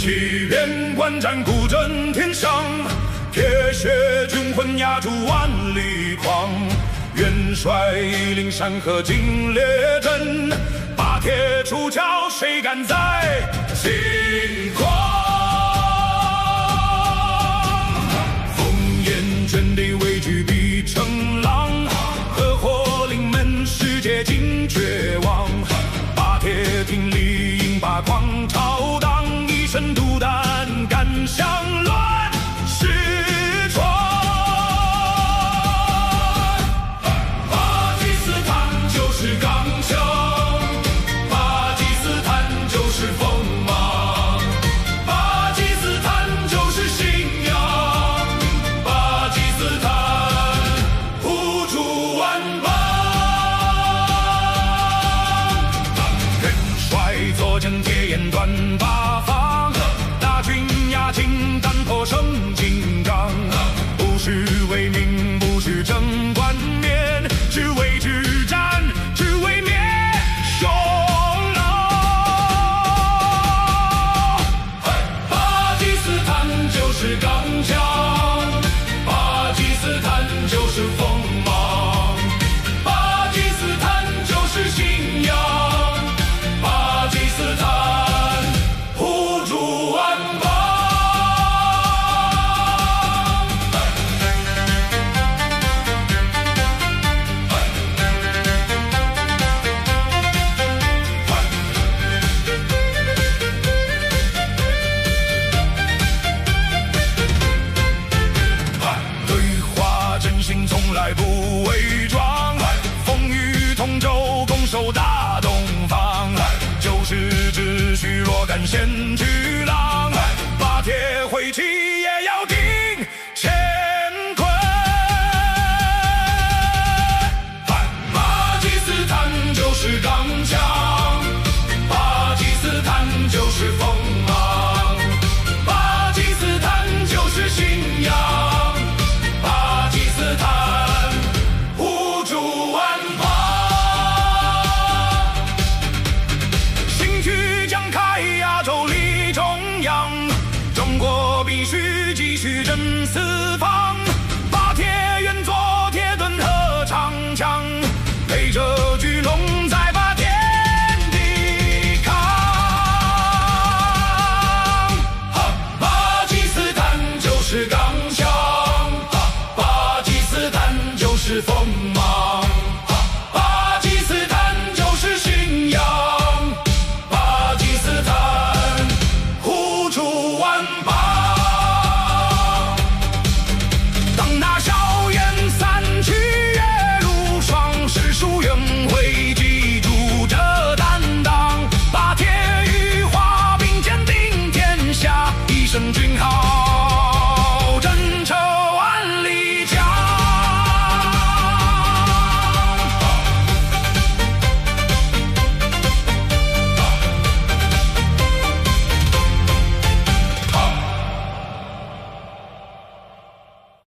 七边关战鼓震天上，铁血军魂压住万里狂。元帅领山河尽列阵，把铁出鞘，谁敢再轻狂？烽烟卷地畏惧必成狼，合火临门世界尽绝望。把铁挺立营把狂朝荡，一身独胆敢向乱世闯。巴基斯坦就是钢枪，巴基斯坦就是锋芒，巴基斯坦就是信仰，巴基斯坦护住万邦。元帅坐镇铁眼断八方，大军压境胆魄生金刚，不是为民，不是争冠冕，只为之战，只为灭匈奴。巴基斯坦就是钢枪，巴基斯坦就是锋芒，巴基斯坦就是信仰，巴基斯坦护住万邦。对话真心从来不伪装，风雨同舟共守大东方，就是秩序若敢掀巨浪，把铁挥起也要定乾坤。巴基斯坦就是钢枪，巴基斯坦就是锋芒，巴基斯坦就是信仰，巴基斯坦护住万邦。兴许将开亚洲立中央，中国必须继续振四方，把铁原作铁盾和长枪，陪着巨龙再把天地扛。巴基斯坦就是钢枪，巴基斯坦就是锋芒。